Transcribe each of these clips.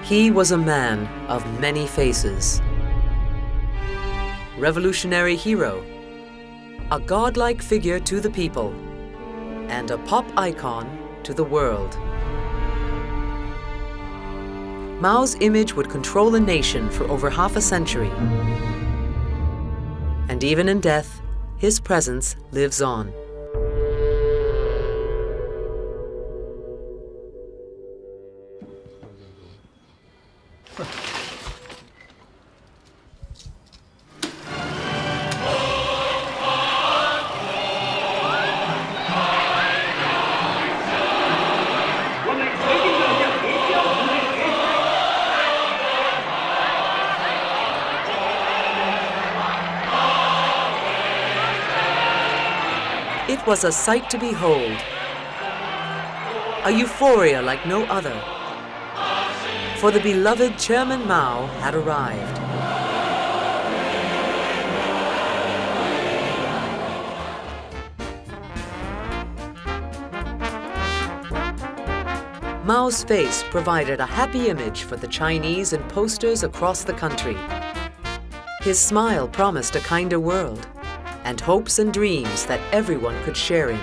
He was a man of many faces. Revolutionary hero, a godlike figure to the people, and a pop icon to the world. Mao's image would control a nation for over half a century. And even in death, his presence lives on. It was a sight to behold, a euphoria like no other, for the beloved Chairman Mao had arrived. Mao's face provided a happy image for the Chinese in posters across the country. His smile promised a kinder world, and hopes and dreams that everyone could share in.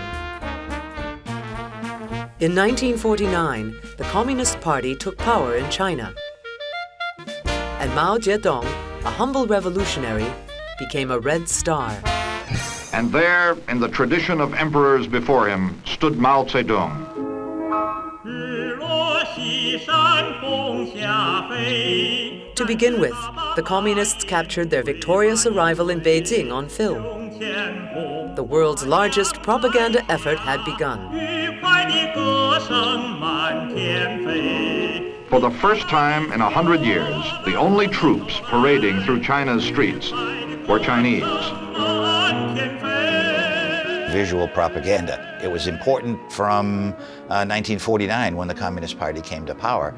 In 1949, the Communist Party took power in China. And Mao Zedong, a humble revolutionary, became a Red Star. And there, in the tradition of emperors before him, stood Mao Zedong. To begin with, the Communists captured their victorious arrival in Beijing on film. The world's largest propaganda effort had begun. For the first time in 100 years, the only troops parading through China's streets were Chinese. Visual propaganda. It was important from 1949 when the Communist Party came to power.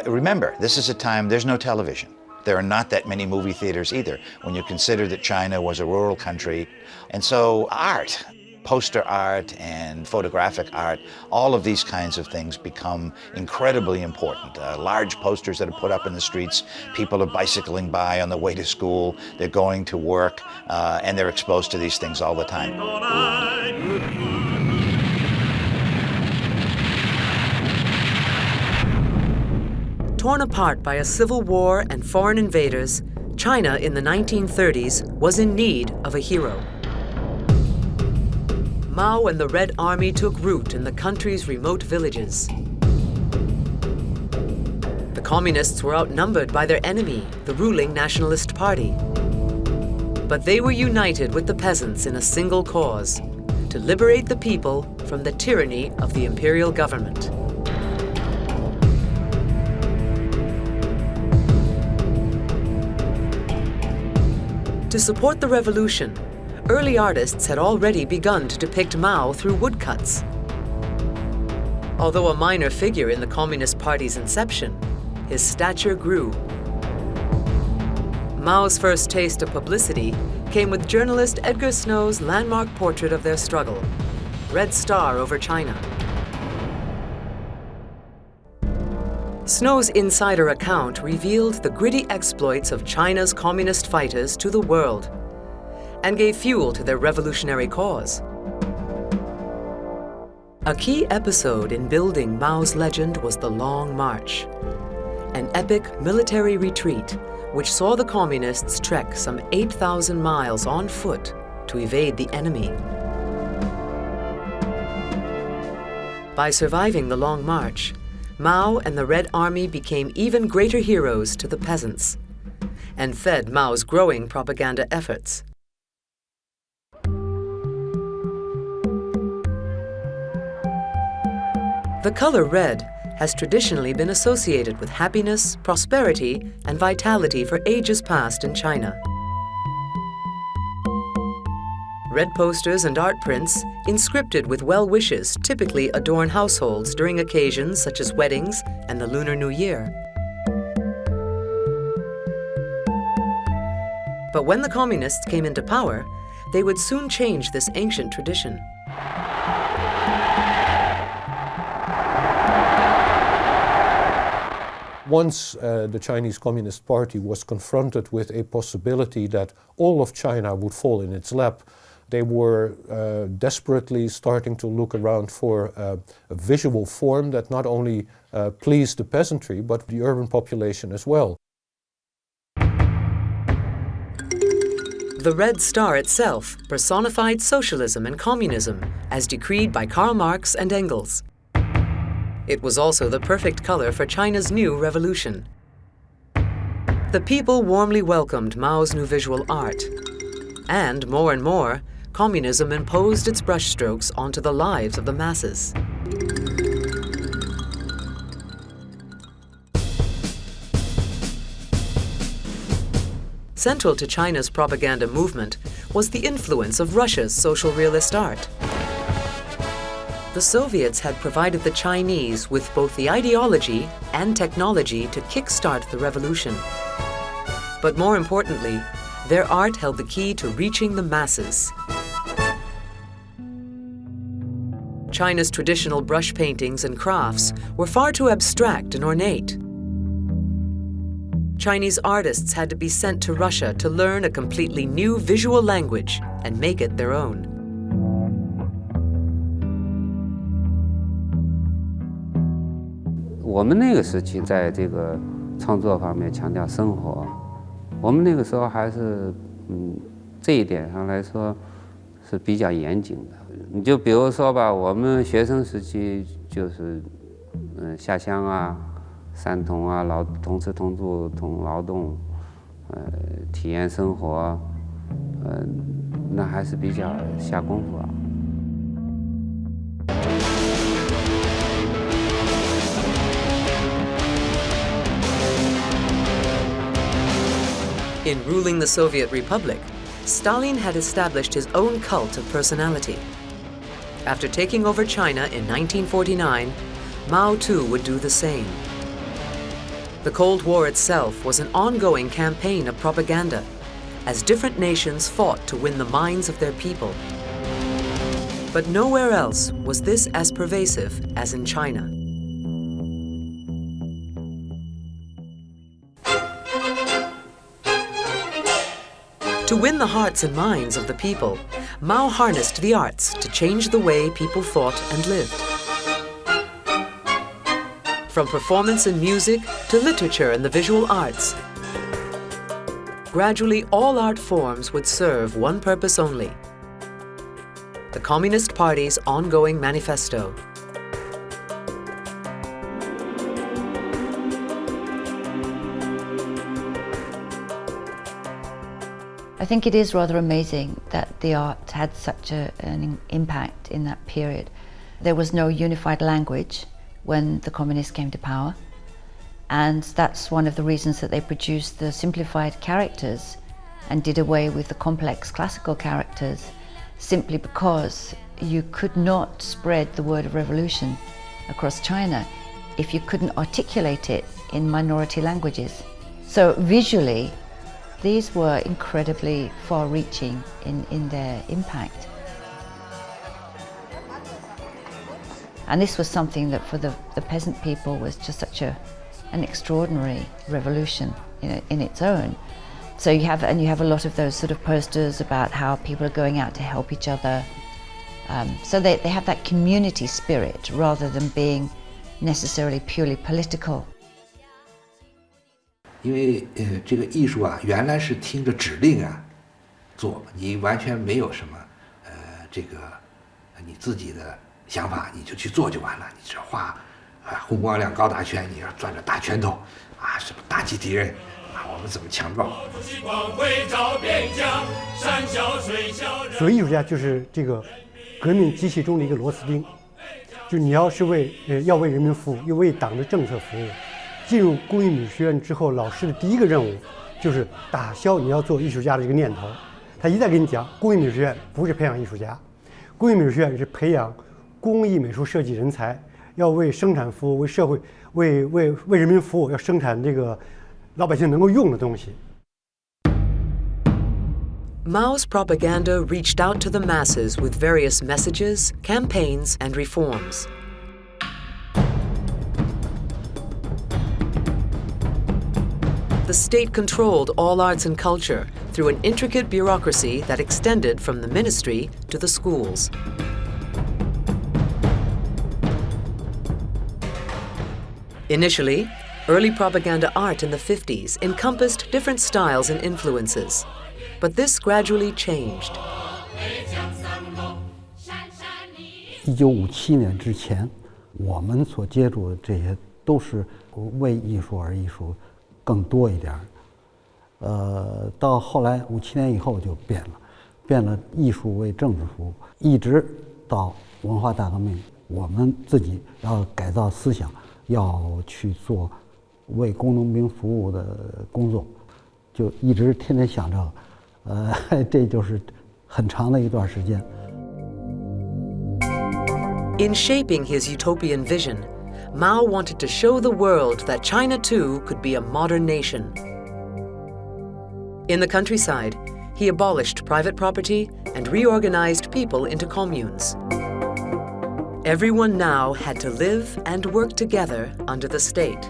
Remember, this is a time there's no television. There are not that many movie theaters either, when you consider that China was a rural country. And so art, poster art and photographic art, all of these kinds of things become incredibly important. Large posters that are put up in the streets, people are bicycling by on the way to school, they're going to work, and they're exposed to these things all the time. Torn apart by a civil war and foreign invaders, China in the 1930s was in need of a hero. Mao and the Red Army took root in the country's remote villages. The Communists were outnumbered by their enemy, the ruling Nationalist Party. But they were united with the peasants in a single cause: to liberate the people from the tyranny of the imperial government. To support the revolution, early artists had already begun to depict Mao through woodcuts. Although a minor figure in the Communist Party's inception, his stature grew. Mao's first taste of publicity came with journalist Edgar Snow's landmark portrait of their struggle, Red Star over China. Snow's insider account revealed the gritty exploits of China's communist fighters to the world and gave fuel to their revolutionary cause. A key episode in building Mao's legend was the Long March, an epic military retreat which saw the communists trek some 8,000 miles on foot to evade the enemy. By surviving the Long March, Mao and the Red Army became even greater heroes to the peasants and fed Mao's growing propaganda efforts. The color red has traditionally been associated with happiness, prosperity, and vitality for ages past in China. Red posters and art prints, inscripted with well wishes, typically adorn households during occasions such as weddings and the Lunar New Year. But when the communists came into power, they would soon change this ancient tradition. Once the Chinese Communist Party was confronted with a possibility that all of China would fall in its lap, they were desperately starting to look around for a visual form that not only pleased the peasantry, but the urban population as well. The Red Star itself personified socialism and communism as decreed by Karl Marx and Engels. It was also the perfect color for China's new revolution. The people warmly welcomed Mao's new visual art. And more, communism imposed its brushstrokes onto the lives of the masses. Central to China's propaganda movement was the influence of Russia's social realist art. The Soviets had provided the Chinese with both the ideology and technology to kickstart the revolution. But more importantly, their art held the key to reaching the masses. China's traditional brush paintings and crafts were far too abstract and ornate. Chinese artists had to be sent to Russia to learn a completely new visual language and make it their own. We 那个时期在这个创作方面强调生活，我们那个时候还是这一点上来说是比较严谨的。你就比如说吧，我们学生时期就是下乡啊。 三同啊，同吃同住同劳动，体验生活，那还是比较下功夫啊。In ruling the Soviet Republic, Stalin had established his own cult of personality. After taking over China in 1949, Mao too would do the same. The Cold War itself was an ongoing campaign of propaganda, as different nations fought to win the minds of their people. But nowhere else was this as pervasive as in China. To win the hearts and minds of the people, Mao harnessed the arts to change the way people thought and lived. From performance in music to literature and the visual arts. Gradually, all art forms would serve one purpose only: the Communist Party's ongoing manifesto. I think it is rather amazing that the art had such an impact in that period. There was no unified language when the communists came to power, and that's one of the reasons that they produced the simplified characters and did away with the complex classical characters, simply because you could not spread the word of revolution across China if you couldn't articulate it in minority languages. So visually, these were incredibly far-reaching in their impact. And this was something that for the peasant people was just such an extraordinary revolution in its own. So you have a lot of those sort of posters about how people are going out to help each other. So they have that community spirit rather than being necessarily purely political. 因为这个艺术啊，原来是听着指令啊做，你完全没有什么这个你自己的想法，你就去做就完了。你只画红光亮高大全，你要攥着大拳头啊，什么打击敌人啊，我们怎么强壮？所以艺术家就是这个革命机器中的一个螺丝钉，就你要是要为人民服务，又为党的政策服务。进入工艺美术学院之后，老师的第一个任务就是打消你要做艺术家的这个念头。他一再跟你讲，工艺美术学院不是培养艺术家，工艺美术学院是培养工艺美术设计人才，要为生产服务，为社会，为人民服务，要生产这个老百姓能够用的东西。Mao's propaganda reached out to the masses with various messages, campaigns, and reforms. the state controlled all arts and culture through an intricate bureaucracy that extended from the ministry to the schools. Initially, early propaganda art in the 50s encompassed different styles and influences, but this gradually changed. 1957年之前，我们所接触的这些都是为艺术而艺术更多一点。到后来57年以后就变了艺术为政治服务，一直到文化大革命，我们自己要改造思想，要去做为工农兵服务的工作，就一直天天想着，这就是很长的一段时间。In shaping his utopian vision, Mao wanted to show the world that China too could be a modern nation. In the countryside, he abolished private property and reorganized people into communes. Everyone now had to live and work together under the state.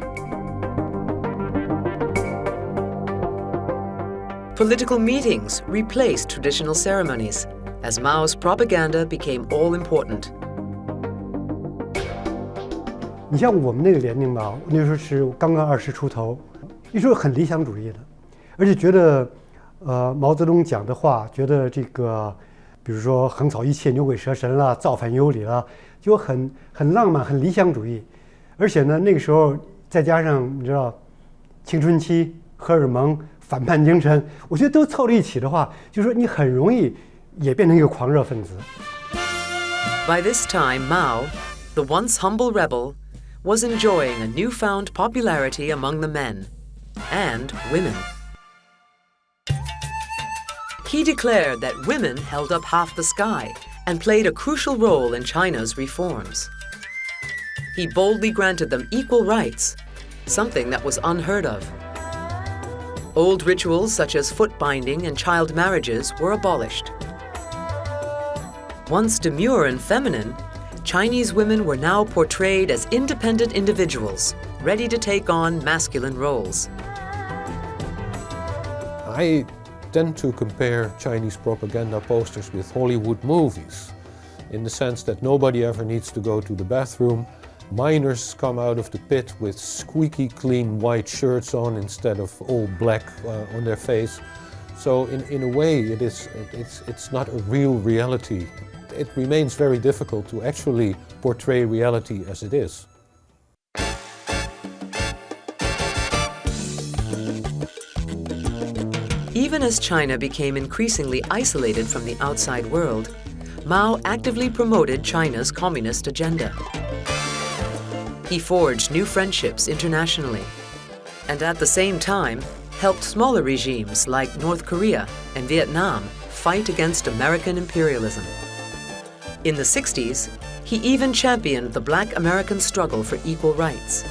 Political meetings replaced traditional ceremonies as Mao's propaganda became all-important. 你像我们那个年龄吧，那时候是刚刚20出头，那时候很理想主义的，而且觉得，毛泽东讲的话，觉得这个，比如说横扫一切牛鬼蛇神啦，造反有理啦，就很浪漫，很理想主义。而且呢，那个时候再加上你知道，青春期、荷尔蒙、反叛精神，我觉得都凑在一起的话，就是说你很容易也变成一个狂热分子。By this time, Mao, the once humble rebel, was enjoying a newfound popularity among the men and women. He declared that women held up half the sky and played a crucial role in China's reforms. He boldly granted them equal rights, something that was unheard of. Old rituals such as foot binding and child marriages were abolished. Once demure and feminine, Chinese women were now portrayed as independent individuals, ready to take on masculine roles. I tend to compare Chinese propaganda posters with Hollywood movies, in the sense that nobody ever needs to go to the bathroom. Miners come out of the pit with squeaky clean white shirts on instead of all black on their face. So in a way, it's not a real reality. It remains very difficult to actually portray reality as it is. Even as China became increasingly isolated from the outside world, Mao actively promoted China's communist agenda. He forged new friendships internationally, and at the same time, helped smaller regimes like North Korea and Vietnam fight against American imperialism. In the 60s, he even championed the Black American struggle for equal rights.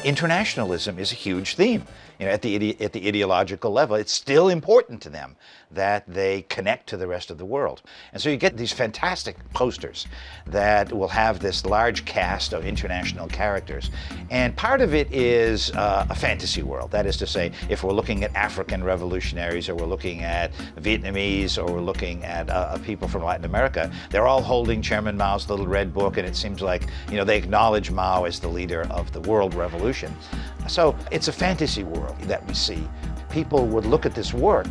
Internationalism is a huge theme. You know, at the ideological level, it's still important to them that they connect to the rest of the world. And so you get these fantastic posters that will have this large cast of international characters. And part of it is a fantasy world. That is to say, if we're looking at African revolutionaries, or we're looking at Vietnamese, or we're looking at people from Latin America, they're all holding Chairman Mao's little red book, and it seems like, you know, they acknowledge Mao as the leader of the world revolution. So it's a fantasy world that we see. People would look at this work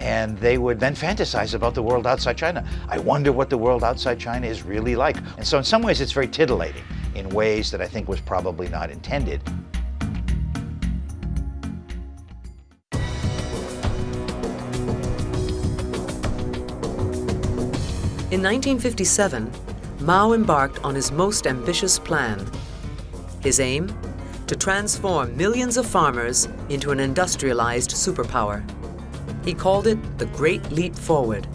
and they would then fantasize about the world outside China. I wonder what the world outside China is really like. And so in some ways it's very titillating in ways that I think was probably not intended. In 1957, Mao embarked on his most ambitious plan. His aim? To transform millions of farmers into an industrialized superpower. He called it the Great Leap Forward.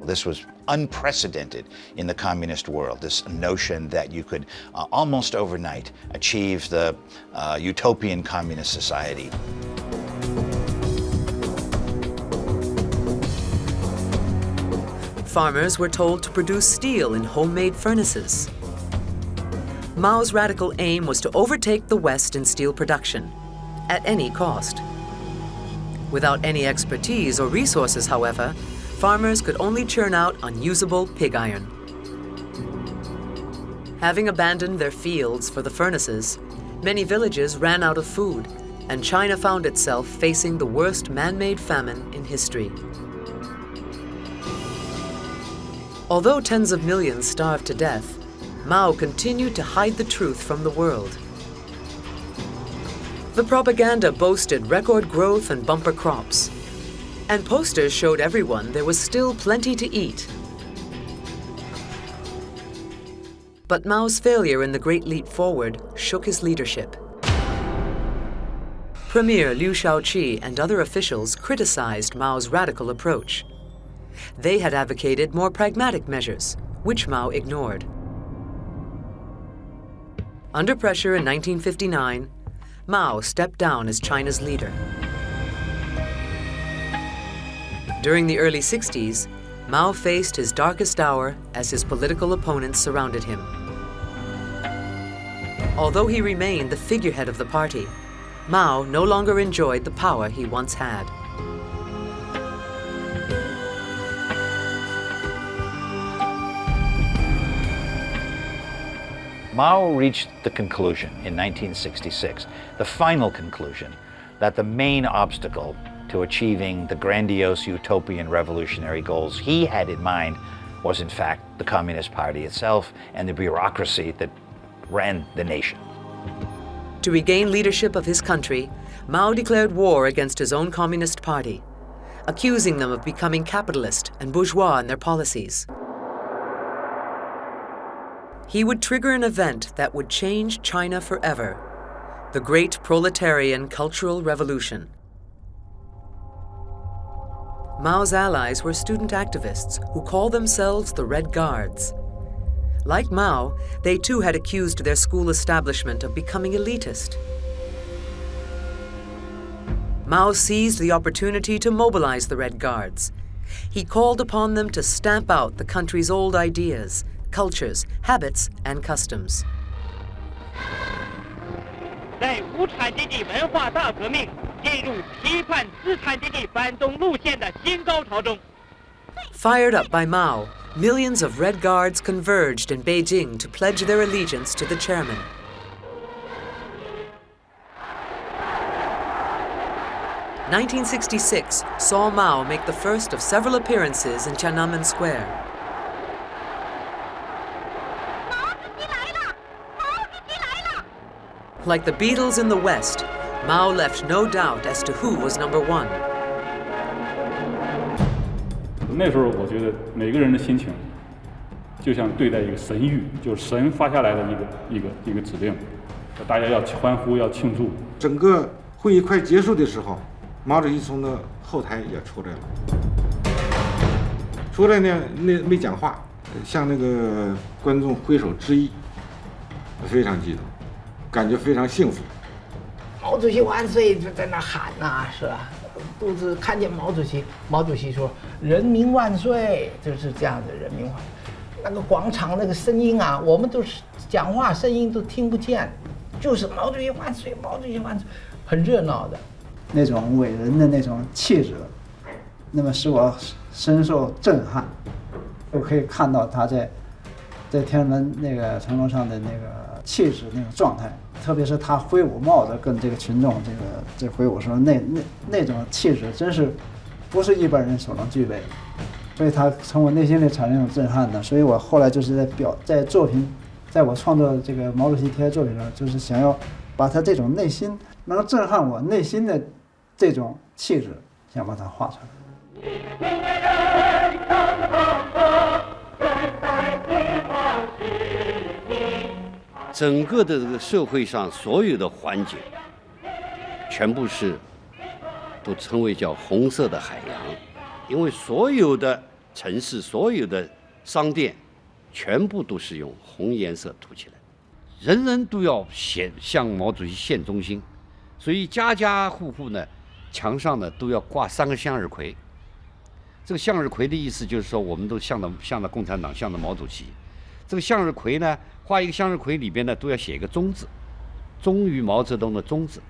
This was unprecedented in the communist world, this notion that you could almost overnight achieve the utopian communist society. Farmers were told to produce steel in homemade furnaces. Mao's radical aim was to overtake the West in steel production, at any cost. Without any expertise or resources, however, farmers could only churn out unusable pig iron. Having abandoned their fields for the furnaces, many villages ran out of food, and China found itself facing the worst man-made famine in history. Although tens of millions starved to death, Mao continued to hide the truth from the world. The propaganda boasted record growth and bumper crops, and posters showed everyone there was still plenty to eat. But Mao's failure in the Great Leap Forward shook his leadership. Premier Liu Shaoqi and other officials criticized Mao's radical approach. They had advocated more pragmatic measures, which Mao ignored. Under pressure in 1959, Mao stepped down as China's leader. During the early 60s, Mao faced his darkest hour as his political opponents surrounded him. Although he remained the figurehead of the party, Mao no longer enjoyed the power he once had. Mao reached the conclusion in 1966, the final conclusion, that the main obstacle to achieving the grandiose utopian revolutionary goals he had in mind was in fact the Communist Party itself and the bureaucracy that ran the nation. To regain leadership of his country, Mao declared war against his own Communist Party, accusing them of becoming capitalist and bourgeois in their policies. He would trigger an event that would change China forever, the Great Proletarian Cultural Revolution. Mao's allies were student activists who called themselves the Red Guards. Like Mao, they too had accused their school establishment of becoming elitist. Mao seized the opportunity to mobilize the Red Guards. He called upon them to stamp out the country's old ideas, cultures, habits, and customs. 在无产阶级文化大革命进入批判资产阶级反动路线的新高潮中。 Fired up by Mao, millions of Red Guards converged in Beijing to pledge their allegiance to the chairman. (1966) saw Mao make the first of several appearances in Tiananmen Square. Like the Beatles in the West, Mao left no doubt as to who was number one. 那时候我觉得每个人的心情就像对待一个神谕，就是神发下来的一个指令，大家要欢呼，要庆祝。整个会议快结束的时候，毛主席从那后台也出来了。出来呢，没讲话，向那个观众挥手致意，非常激动，感觉非常幸福。毛主席万岁，就在那喊呐，是吧？都是看见毛主席，毛主席说“人民万岁”，就是这样的人民万岁。那个广场那个声音啊，我们都是讲话声音都听不见，就是毛主席万岁，毛主席万岁，很热闹的。那种伟人的那种气质，那么使我深受震撼。我可以看到他在天安门那个城楼上的那个气质、那种状态，特别是他挥舞帽子跟这个群众这挥舞时候，那种气质真是不是一般人所能具备的，所以他从我内心里产生一种震撼的。所以我后来就是在作品，在我创作这个毛主席题材作品上，就是想要把他这种内心能震撼我内心的这种气质，想把它画出来。整个的这个社会上所有的环节，全部都称为叫红色的海洋，因为所有的城市、所有的商店，全部都是用红颜色涂起来，人人都要向毛主席献忠心，所以家家户户呢，墙上呢都要挂3个向日葵。这个向日葵的意思就是说，我们都向着共产党，向着毛主席。这个向日葵呢，画一个向日葵里边呢都要写一个忠字，忠于毛泽东的忠字。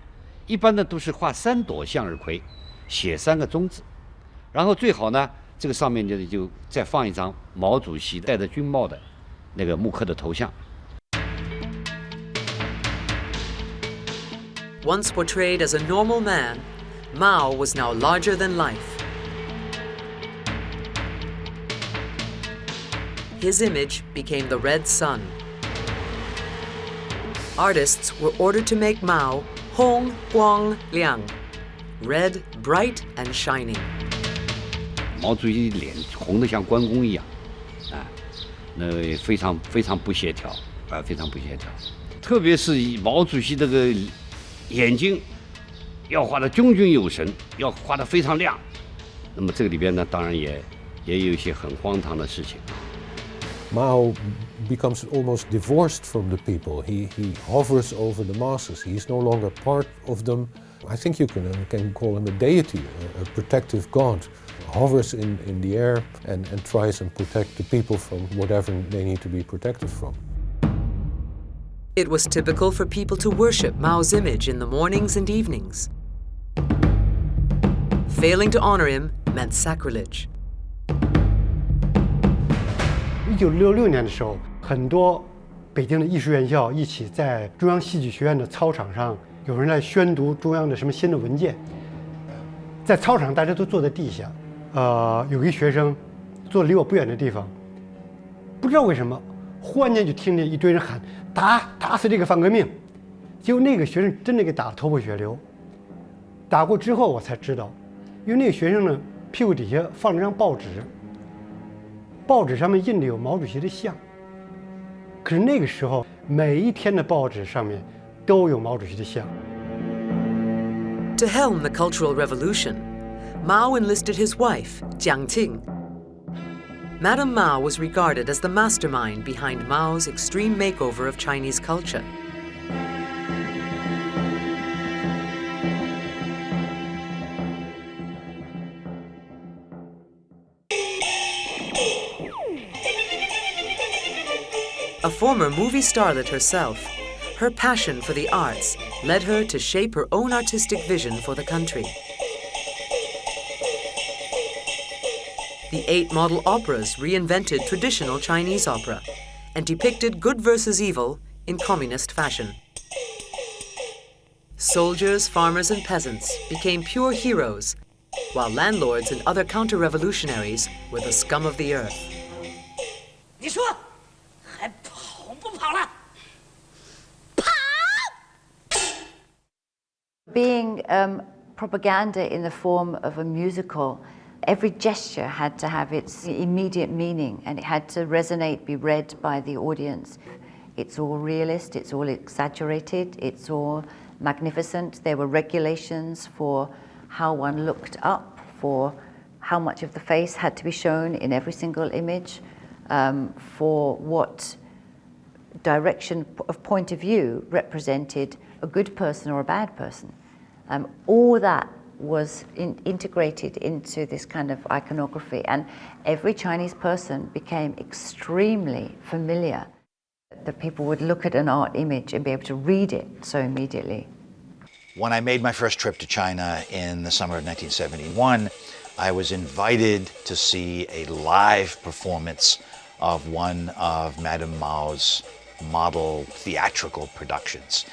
一般呢都是画3朵向日葵，写3个忠字，然后最好呢这个上面就再放一张毛主席戴着军帽的那个木刻的头像。Once portrayed as a normal man, Mao was now larger than life. His image became the red sun. Artists were ordered to make Mao Hong Guang Liang, red, bright and shining. 毛主席脸红得像关公一样，那非常不协调，非常不协调。特别是毛主席这个眼睛要画得炯炯有神，要画得非常亮。那么这个里边呢，当然也有一些很荒唐的事情。Mao becomes almost divorced from the people. He hovers over the masses. He's no longer part of them. I think you can call him a deity, a protective god. Hovers in the air and tries and protect the people from whatever they need to be protected from. It was typical for people to worship Mao's image in the mornings and evenings. Failing to honor him meant sacrilege. 1966年的时候，很多北京的艺术院校一起在中央戏剧学院的操场上，有人来宣读中央的什么新的文件。在操场大家都坐在地下，有一学生坐离我不远的地方，不知道为什么，忽然间就听见一堆人喊打死这个反革命，结果那个学生真的给打得头破血流。打过之后我才知道，因为那个学生呢屁股底下放了张报纸。报纸上面印的有毛主席的像，可是那个时候每一天的报纸上面都有毛主席的像。To helm the Cultural Revolution, Mao enlisted his wife, Jiang Qing. Madame Mao was regarded as the mastermind behind Mao's extreme makeover of Chinese culture. A former movie starlet herself, her passion for the arts led her to shape her own artistic vision for the country. The 8 model operas reinvented traditional Chinese opera and depicted good versus evil in communist fashion. Soldiers, farmers, and peasants became pure heroes, while landlords and other counter-revolutionaries were the scum of the earth. 你说 Being propaganda in the form of a musical, every gesture had to have its immediate meaning and it had to resonate, be read by the audience. It's all realist, it's all exaggerated, it's all magnificent. There were regulations for how one looked up, for how much of the face had to be shown in every single image, for what direction of point of view represented a good person or a bad person. All that was integrated into this kind of iconography, and every Chinese person became extremely familiar. That people would look at an art image and be able to read it so immediately. When I made my first trip to China in the summer of 1971, I was invited to see a live performance of one of Madame Mao's model theatrical productions.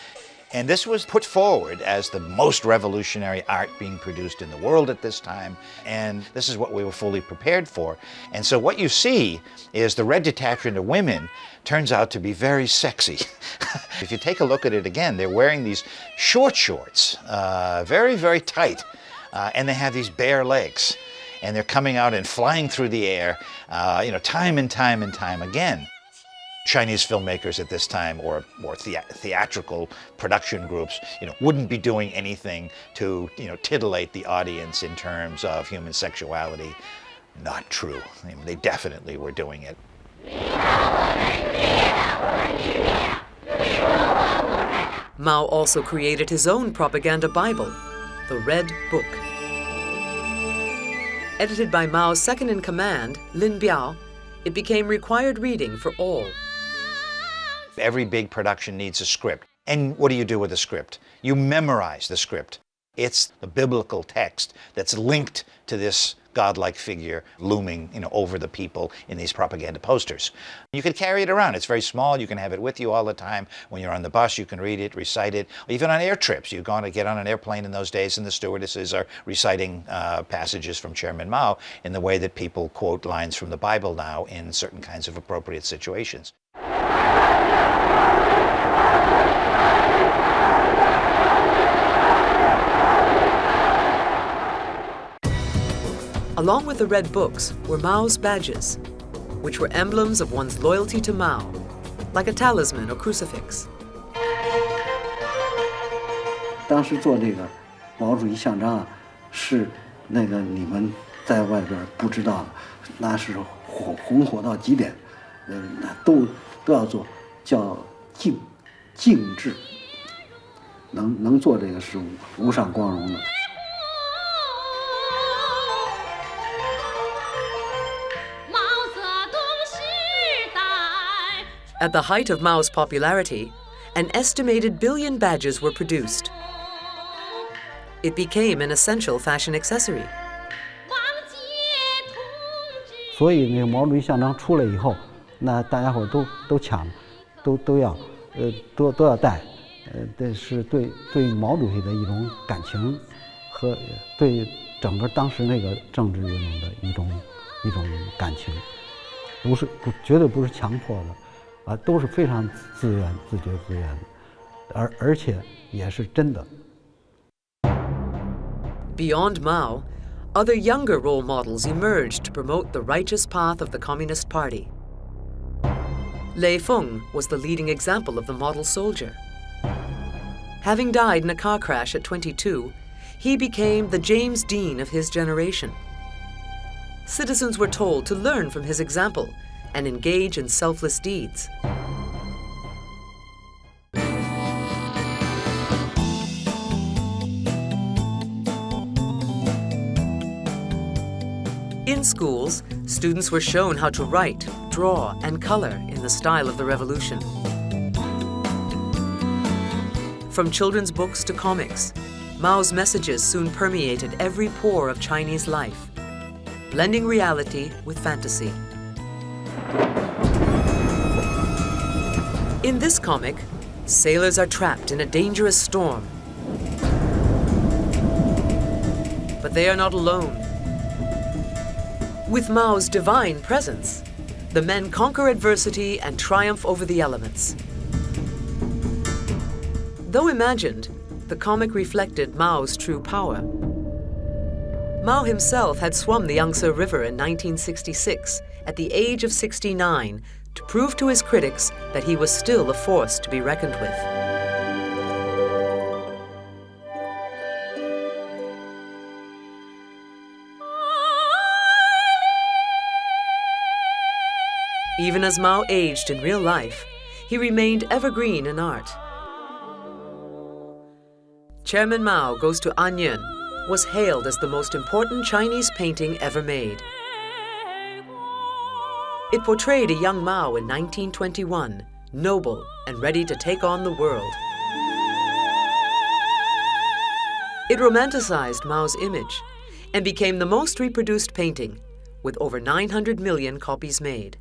And this was put forward as the most revolutionary art being produced in the world at this time, and this is what we were fully prepared for. And so what you see is the red detachment of women turns out to be very sexy. If you take a look at it again, they're wearing these short shorts, very, very tight, and they have these bare legs. And they're coming out and flying through the air, time and time and time again. Chinese filmmakers at this time, or theatrical production groups, wouldn't be doing anything to, titillate the audience in terms of human sexuality. Not true. I mean, they definitely were doing it. Mao also created his own propaganda Bible, the Red Book. Edited by Mao's second-in-command, Lin Biao, it became required reading for all. Every big production needs a script. And what do you do with a script? You memorize the script. It's the biblical text that's linked to this godlike figure looming, over the people in these propaganda posters. You can carry it around. It's very small. You can have it with you all the time. When you're on the bus, you can read it, recite it. Even on air trips, you're going to get on an airplane in those days, and the stewardesses are reciting passages from Chairman Mao in the way that people quote lines from the Bible now in certain kinds of appropriate situations. Along with the red books were Mao's badges, which were emblems of one's loyalty to Mao, like a talisman or crucifix. 当时做这个毛主席像章是那个你们在外边不知道的，那是红火到极点，那都要做，叫敬制，能做这个是无上光荣的。 At the height of Mao's popularity, an estimated 1 billion badges were produced. It became an essential fashion accessory. 所以那个毛主席像章出来以后，那大家伙都抢，都要戴，这是对毛主席的一种感情，和对整个当时那个政治运动的一种感情，绝对不是强迫的。 都是非常自愿、自觉自愿的，而且也是真的。Beyond Mao, other younger role models emerged to promote the righteous path of the Communist Party. Lei Feng was the leading example of the model soldier. Having died in a car crash at 22, he became the James Dean of his generation. Citizens were told to learn from his example and engage in selfless deeds. In schools, students were shown how to write, draw, and color in the style of the revolution. From children's books to comics, Mao's messages soon permeated every pore of Chinese life, blending reality with fantasy. In this comic, sailors are trapped in a dangerous storm. But they are not alone. With Mao's divine presence, the men conquer adversity and triumph over the elements. Though imagined, the comic reflected Mao's true power. Mao himself had swum the Yangtze River in 1966 at the age of 69 to prove to his critics that he was still a force to be reckoned with. Even as Mao aged in real life, he remained evergreen in art. Chairman Mao Goes to Anyuan was hailed as the most important Chinese painting ever made. It portrayed a young Mao in 1921, noble and ready to take on the world. It romanticized Mao's image and became the most reproduced painting, with over 900 million copies made.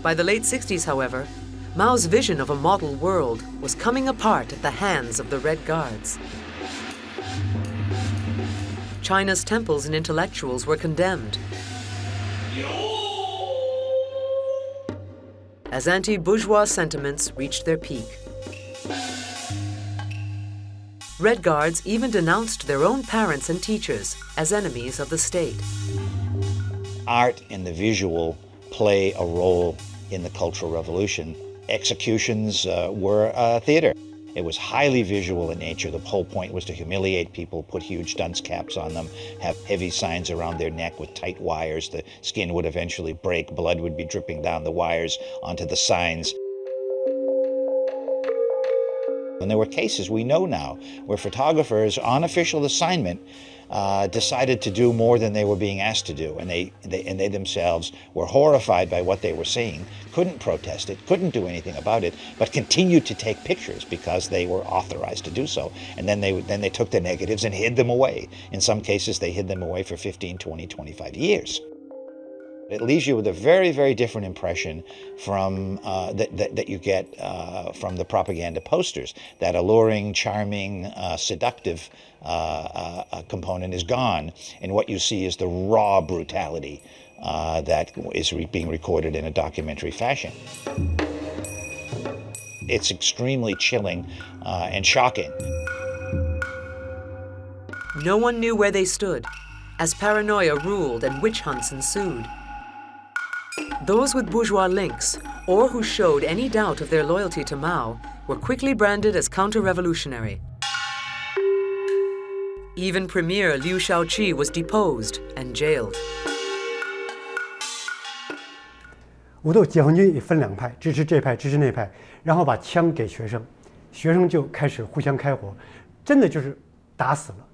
By the late 60s, however, Mao's vision of a model world was coming apart at the hands of the Red Guards. China's temples and intellectuals were condemned. As anti-bourgeois sentiments reached their peak. Red Guards even denounced their own parents and teachers as enemies of the state. Art and the visual play a role in the Cultural Revolution. Executions were theater. It was highly visual in nature. The whole point was to humiliate people, put huge dunce caps on them, have heavy signs around their neck with tight wires. The skin would eventually break. Blood would be dripping down the wires onto the signs. And there were cases we know now where photographers on official assignment decided to do more than they were being asked to do, and they themselves were horrified by what they were seeing, couldn't protest it, couldn't do anything about it, but continued to take pictures because they were authorized to do so. And then they took the negatives and hid them away. In some cases, they hid them away for 15, 20, 25 years. It leaves you with a very, very different impression from that you get from the propaganda posters. That alluring, charming, seductive component is gone, and what you see is the raw brutality that is being recorded in a documentary fashion. It's extremely chilling and shocking. No one knew where they stood, as paranoia ruled and witch hunts ensued. Those with bourgeois links, or who showed any doubt of their loyalty to Mao, were quickly branded as counter-revolutionary. Even Premier Liu Shaoqi was deposed and jailed. 武斗解放军也分两派，支持这派，支持那派，然后把枪给学生，学生就开始互相开火，真的就是打死了，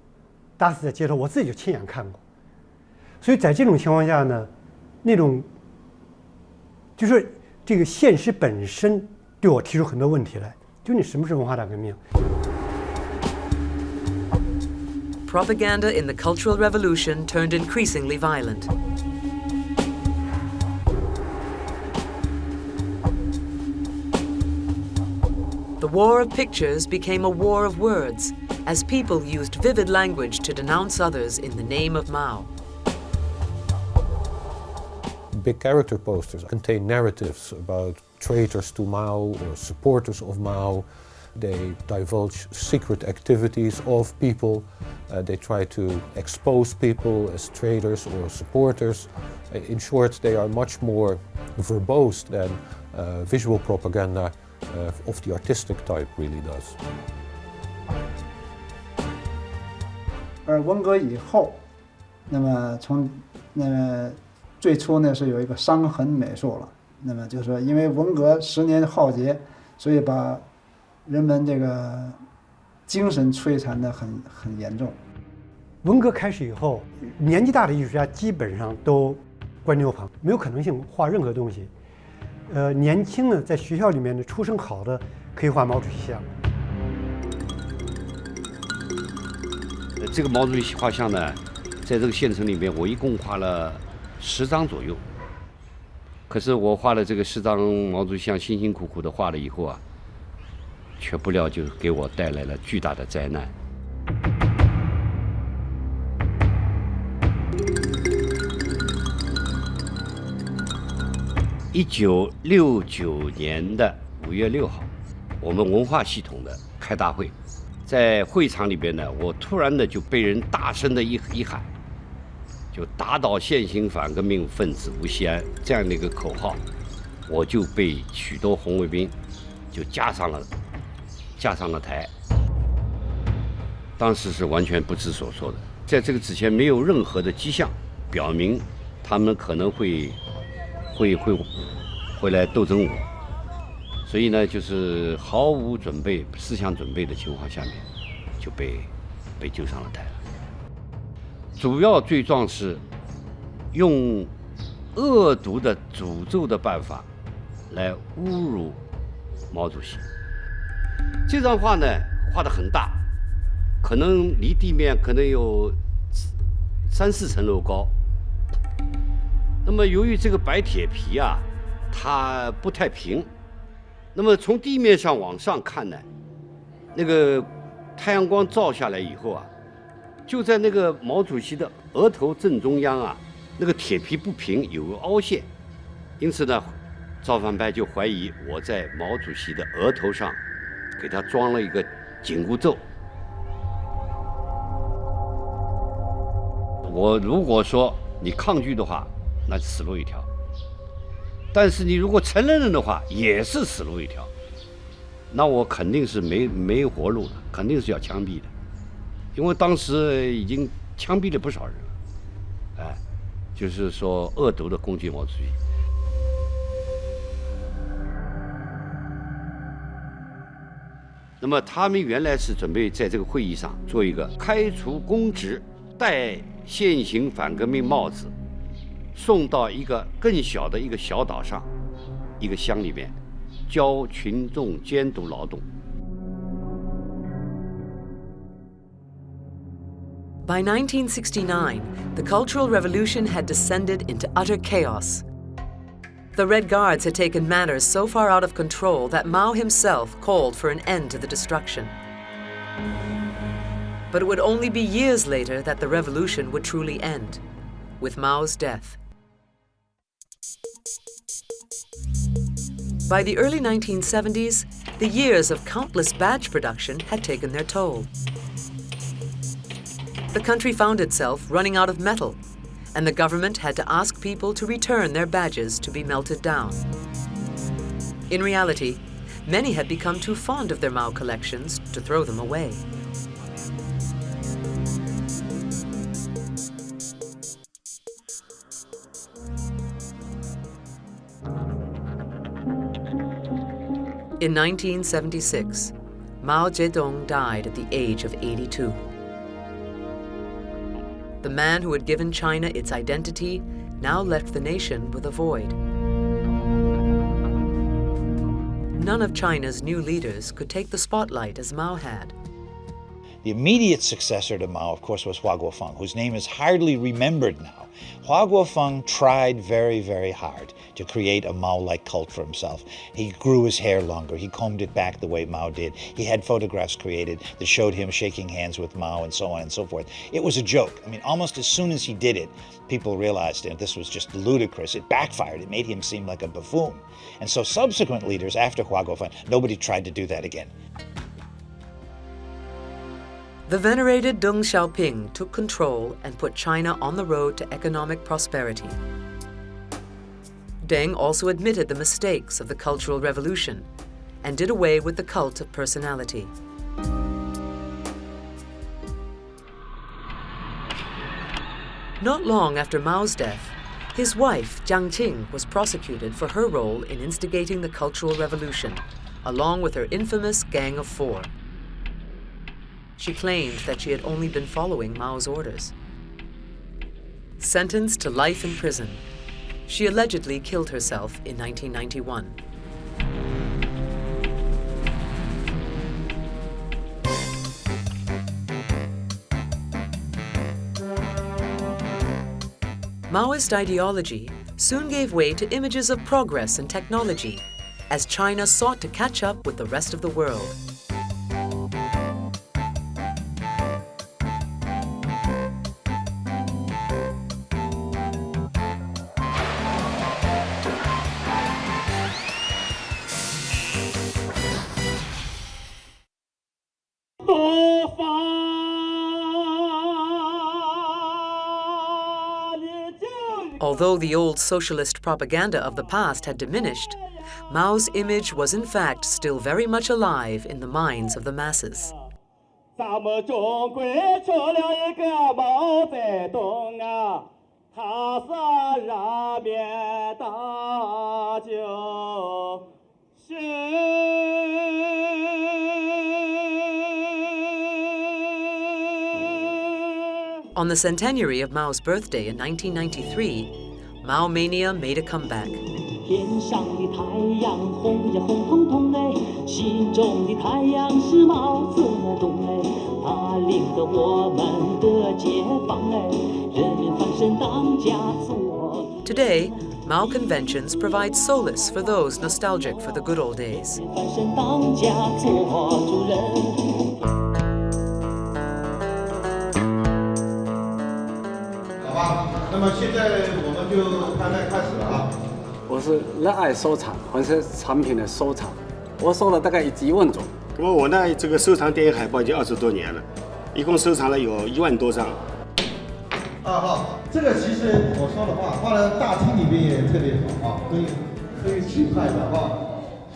打死在街头，我自己就亲眼看过。所以在这种情况下呢，那种就是这个现实本身对我提出很多问题来，就你什么是文化大革命？ Propaganda in the Cultural Revolution turned increasingly violent. The war of pictures became a war of words, as people used vivid language to denounce others in the name of Mao. Big character posters contain narratives about traitors to Mao or supporters of Mao. They divulge secret activities of people. They try to expose people as traitors or supporters. In short, they are much more verbose than visual propaganda of the artistic type really does. 而文革以后，那么最初呢是有一个伤痕美术了。那么就是说，因为文革10年浩劫，所以把人们这个精神摧残得很严重。文革开始以后，年纪大的艺术家基本上都关牛旁，没有可能性画任何东西。年轻的在学校里面的出身好的可以画毛主席像。这个毛主席画像呢，在这个县城里面，我一共画了10张左右。可是我画了这个10张毛主席像，辛辛苦苦的画了以后啊，却不料就给我带来了巨大的灾难。1969年的5月6号，我们文化系统的开大会，在会场里边呢，我突然的就被人大声的一喊，就打倒现行反革命分子吴锡安这样的一个口号，我就被许多红卫兵就架上了台。当时是完全不知所措的，在这个之前没有任何的迹象表明他们可能会来斗争我，所以呢，就是毫无准备、思想准备的情况下面，就被救上了台了。主要罪状是用恶毒的诅咒的办法来侮辱毛主席。这张画呢，画得很大，可能离地面可能有3、4层楼高。那么由于这个白铁皮啊，它不太平，那么从地面上往上看呢，那个太阳光照下来以后啊，就在那个毛主席的额头正中央啊，那个铁皮不平，有个凹陷，因此呢，造反派就怀疑我在毛主席的额头上给他装了一个紧箍咒。我如果说你抗拒的话，那死路一条；但是你如果承认了的话，也是死路一条。那我肯定是没活路了，肯定是要枪毙的，因为当时已经枪毙了不少人了，哎，就是说恶毒的攻击毛主席。那么他们原来是准备在这个会议上做一个开除公职，戴现行反革命帽子，送到一个更小的一个小岛上，一个乡里面，教群众监督劳动。By 1969, the Cultural Revolution had descended into utter chaos. The Red Guards had taken matters so far out of control that Mao himself called for an end to the destruction. But it would only be years later that the revolution would truly end, with Mao's death. By the early 1970s, the years of countless badge production had taken their toll. The country found itself running out of metal, and the government had to ask people to return their badges to be melted down. In reality, many had become too fond of their Mao collections to throw them away. In 1976, Mao Zedong died at the age of 82. The man who had given China its identity now left the nation with a void. None of China's new leaders could take the spotlight as Mao had. The immediate successor to Mao, of course, was Hua Guofeng, whose name is hardly remembered now. Hua Guofeng tried very, very hard to create a Mao-like cult for himself. He grew his hair longer. He combed it back the way Mao did. He had photographs created that showed him shaking hands with Mao and so on and so forth. It was a joke. I mean, almost as soon as he did it, people realized that this was just ludicrous. It backfired. It made him seem like a buffoon. And so subsequent leaders after Hua Guofeng, nobody tried to do that again. The venerated Deng Xiaoping took control and put China on the road to economic prosperity. Deng also admitted the mistakes of the Cultural Revolution and did away with the cult of personality. Not long after Mao's death, his wife, Jiang Qing, was prosecuted for her role in instigating the Cultural Revolution, along with her infamous Gang of Four. She claimed that she had only been following Mao's orders. Sentenced to life in prison, she allegedly killed herself in 1991. Maoist ideology soon gave way to images of progress and technology as China sought to catch up with the rest of the world. Although the old socialist propaganda of the past had diminished, Mao's image was in fact still very much alive in the minds of the masses. On the centenary of Mao's birthday in 1993, Mao Mania made a comeback. Today, Mao conventions provide solace for those nostalgic for the good old days. Now, 现在我们就大概开始了啊。我是热爱收藏，黄色产品的收藏，我收了大概1万种。我呢，这个收藏电影海报已经20多年了，一共收藏了有1万多张。好，这个其实我说的话放在大厅里面也特别好啊，可以去看的啊。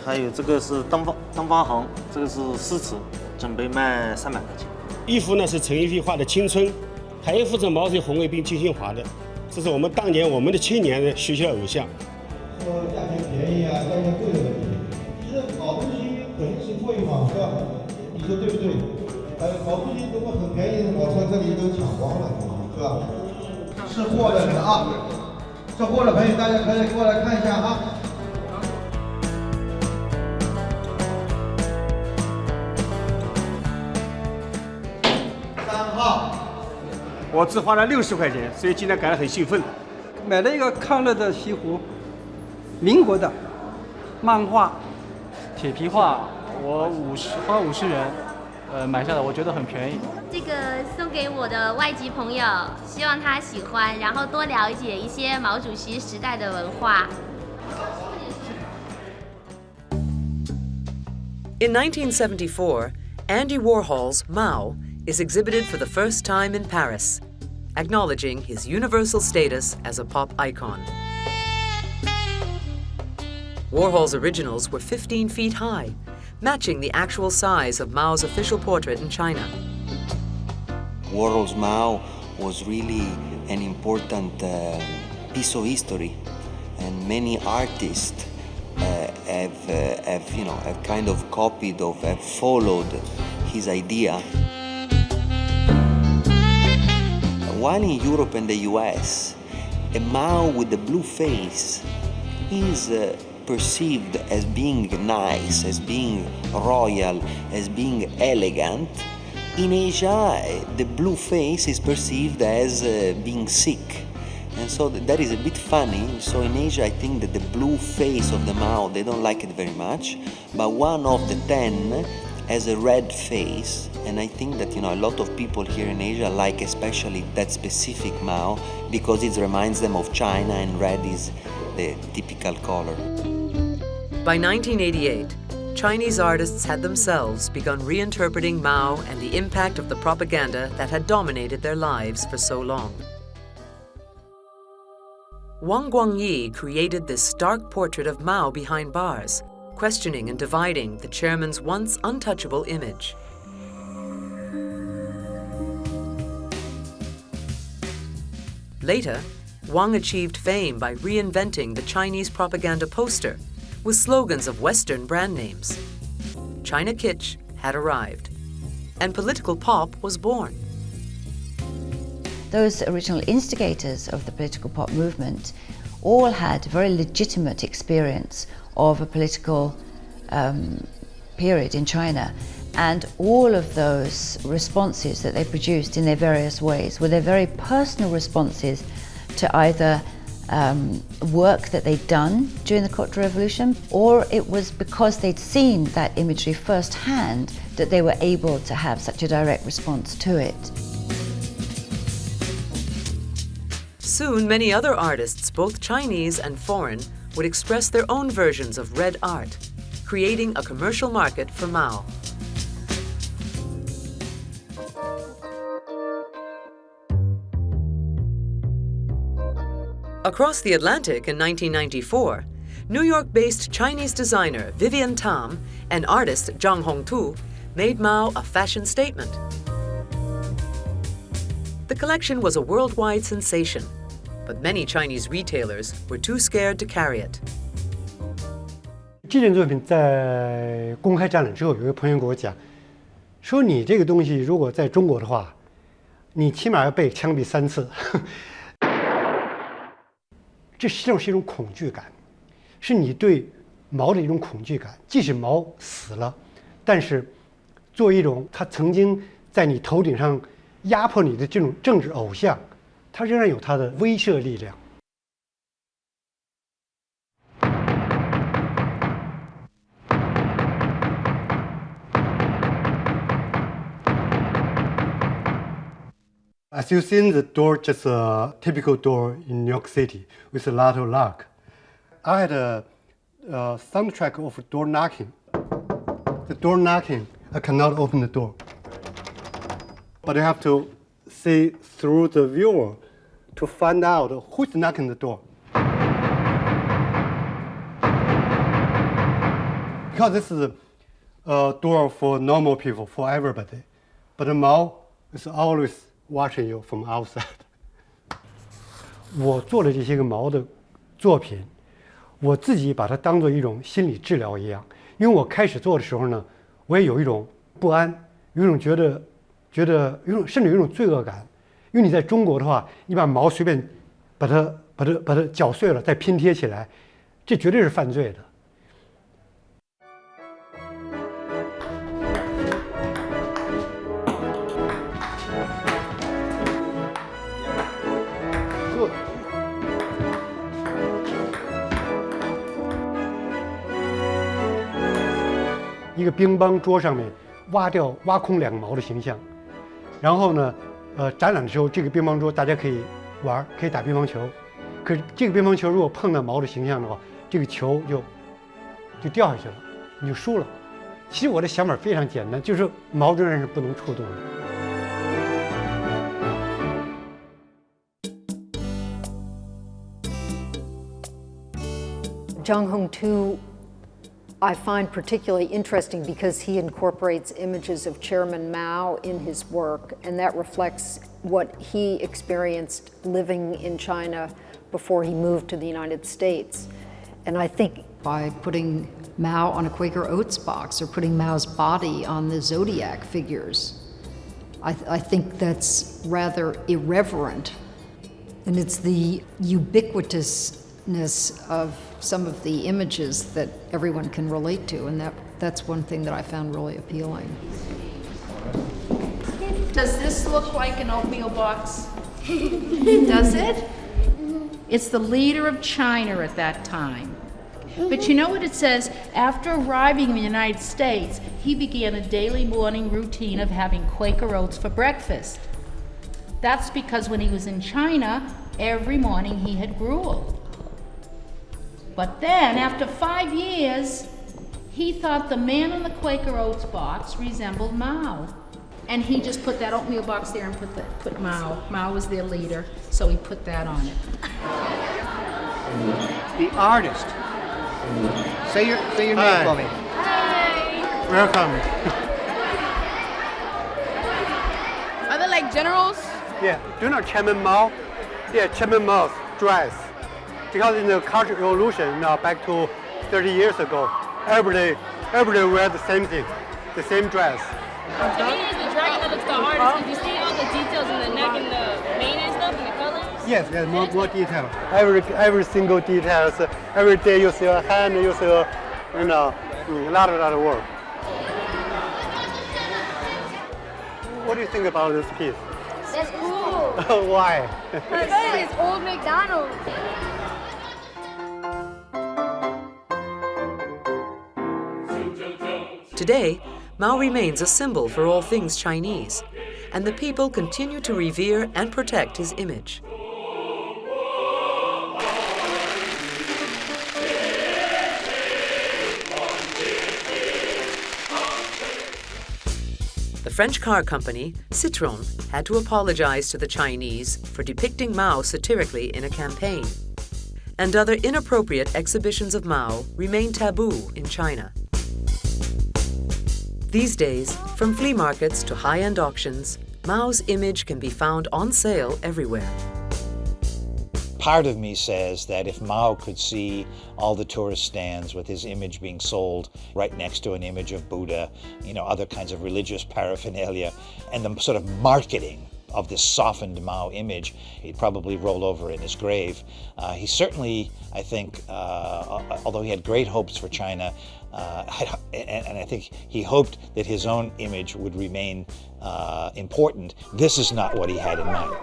还有这个是东方红，这个是诗词，准备卖300块钱。一幅呢是陈逸飞画的青春，还有一幅是毛主席红卫兵金星华的，这是我们当年我们的青年的学校偶像。说价钱便宜啊，价钱贵的问题，其实好东西肯定是贵嘛，是吧？你说对不对？好东西如果很便宜，我说这里都抢光了。是吧？是货的人啊，是货的朋友大家可以过来看一下哈。3号，我只花了60块钱，所以今天感到很兴奋。买了一个康乐的西湖，民国的漫画，铁皮画，我花50元，买下来，我觉得很便宜。这个送给我的外籍朋友，希望他喜欢，然后多了解一些毛主席时代的文化。In 1974, Andy Warhol's Mao is exhibited for the first time in Paris, acknowledging his universal status as a pop icon. Warhol's originals were 15 feet high, matching the actual size of Mao's official portrait in China. Warhol's Mao was really an important piece of history, and many artists have kind of copied or have followed his idea. While in Europe and the US, a Mao with a blue face is perceived as being nice, as being royal, as being elegant. In Asia, the blue face is perceived as being sick. And so that is a bit funny. So in Asia, I think that the blue face of the Mao, they don't like it very much. But 1 of the 10 has a red face. And I think that, a lot of people here in Asia like especially that specific Mao because it reminds them of China, and red is the typical color. By 1988, Chinese artists had themselves begun reinterpreting Mao and the impact of the propaganda that had dominated their lives for so long. Wang Guangyi created this stark portrait of Mao behind bars, questioning and dividing the chairman's once untouchable image. Later, Wang achieved fame by reinventing the Chinese propaganda poster with slogans of Western brand names. China kitsch had arrived, and political pop was born. Those original instigators of the political pop movement all had very legitimate experience of a political period in China, and all of those responses that they produced in their various ways were their very personal responses to either work that they'd done during the Cultural Revolution, or it was because they'd seen that imagery firsthand that they were able to have such a direct response to it. Soon, many other artists, both Chinese and foreign, would express their own versions of red art, creating a commercial market for Mao. Across the Atlantic in 1994, New York-based Chinese designer Vivienne Tam and artist Zhang Hongtu made Mao a fashion statement. The collection was a worldwide sensation, but many Chinese retailers were too scared to carry it. 这件作品在公开展览之后，有一个朋友给我讲，说你这个东西如果在中国的话，你起码要被枪毙3次。这实际上是一种恐惧感，是你对毛的一种恐惧感。即使毛死了，但是作为一种他曾经在你头顶上压迫你的这种政治偶像，他仍然有他的威慑力量。As you've seen, the door just a typical door in New York City with a lot of lock. I had a soundtrack of door knocking. The door knocking, I cannot open the door. But you have to see through the viewer to find out who's knocking the door. Because this is a door for normal people, for everybody. But the Mao is always watching you from outside. 我做了这些个毛的作品，我自己把它当做一种心理治疗一样。因为我开始做的时候呢，我也有一种不安，有一种觉得甚至有一种罪恶感，因为你在中国的话，你把毛随便把它搅碎了再拼贴起来，这绝对是犯罪的。一个乒乓桌上面挖空2个毛的形象，然后呢，展览的时候这个乒乓桌大家可以玩，可以打乒乓球，可是这个乒乓球如果碰到毛的形象的话，这个球就掉下去了，你就输了。其实我的想法非常简单，就是毛仍然是不能触动的。Zhang Hong Tu, I find particularly interesting because he incorporates images of Chairman Mao in his work, and that reflects what he experienced living in China before he moved to the United States. And I think by putting Mao on a Quaker Oats box or putting Mao's body on the zodiac figures, I think that's rather irreverent. And it's the ubiquitousness of some of the images that everyone can relate to, and that's one thing that I found really appealing. Does this look like an oatmeal box? Does it? It's the leader of China at that time. But you know what it says? After arriving in the United States, he began a daily morning routine of having Quaker Oats for breakfast. That's because when he was in China, every morning he had gruel. But then, after 5 years, he thought the man on the Quaker Oats box resembled Mao. And he just put that oatmeal box there and put Mao. Mao was their leader, so he put that on it. The artist. Say your name for me. Hi. Welcome. Are they like generals? Yeah, do you know Chairman Mao? Yeah, Chairman Mao's dress. Because in the Cultural Revolution, now back to 30 years ago, everybody wear the same thing, the same dress. To me, it's the dragon that looks the hardest because you see all the details in the neck and the mane and stuff and the colors. Yes, more detail. Every single details. Every day you see a hand, you see a lot of work. What do you think about this piece? That's cool. Why? Because it's old McDonald's. Today, Mao remains a symbol for all things Chinese, and the people continue to revere and protect his image. The French car company, Citroën, had to apologize to the Chinese for depicting Mao satirically in a campaign. And other inappropriate exhibitions of Mao remain taboo in China. These days, from flea markets to high-end auctions, Mao's image can be found on sale everywhere. Part of me says that if Mao could see all the tourist stands with his image being sold right next to an image of Buddha, other kinds of religious paraphernalia, and the sort of marketing of this softened Mao image, he'd probably roll over in his grave. He certainly, I think, although he had great hopes for China, and I think he hoped that his own image would remain important, this is not what he had in mind.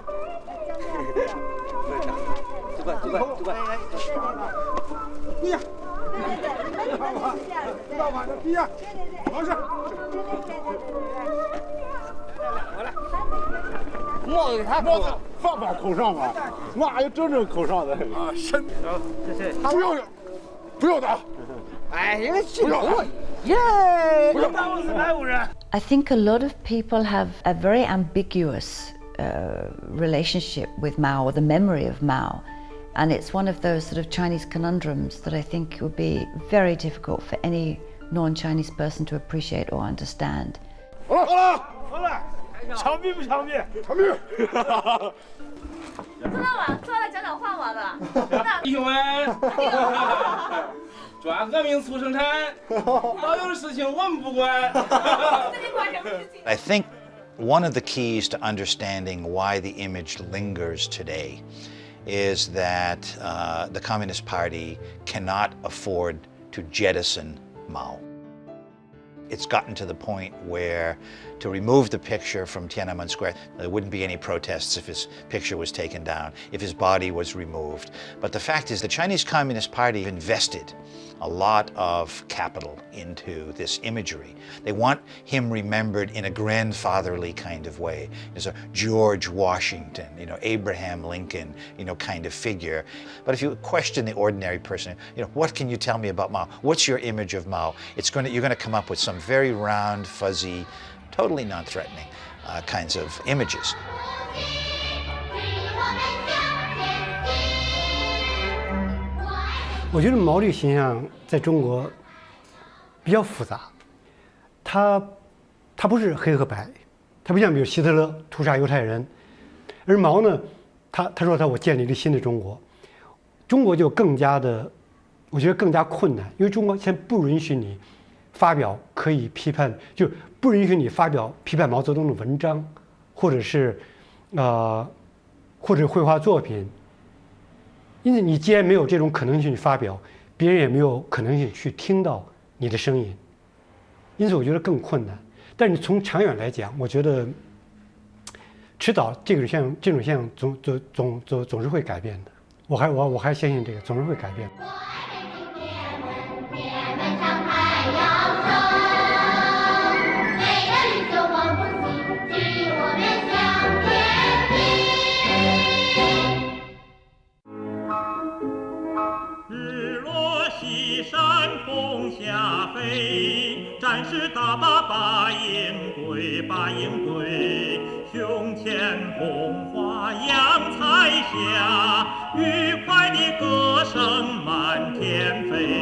I think a lot of people have a very ambiguous relationship with Mao, or the memory of Mao. And it's one of those sort of Chinese conundrums that I think would be very difficult for any non-Chinese person to appreciate or understand. 枪毙不枪毙？枪毙！坐那晚，坐来讲讲话完了。弟兄们，专革命促生产，老有的事情我们不管。I think One of the keys to understanding why the image lingers today is that the Communist Party cannot afford to jettison Mao. It's gotten to the point where to remove the picture from Tiananmen Square, there wouldn't be any protests if his picture was taken down, if his body was removed. But the fact is the Chinese Communist Party invested a lot of capital into this imagery. They want him remembered in a grandfatherly kind of way, as a George Washington, Abraham Lincoln, kind of figure. But if you question the ordinary person, what can you tell me about Mao? What's your image of Mao? You're going to come up with some very round, fuzzy, totally non-threatening kinds of images. 我觉得毛这个形象在中国比较复杂，他不是黑和白，他不像比如希特勒屠杀犹太人，而毛呢，他说我建立了新的中国，中国就更加的，我觉得更加困难，因为中国现在不允许你发表可以批判，就不允许你发表批判毛泽东的文章，或者是绘画作品。 因此，你既然没有这种可能性去发表，别人也没有可能性去听到你的声音，因此我觉得更困难。但是你从长远来讲，我觉得迟早这种现象总是会改变的。我还相信这个总是会改变。 战士打把营归，把营归，胸前红花扬彩霞，愉快的歌声满天飞。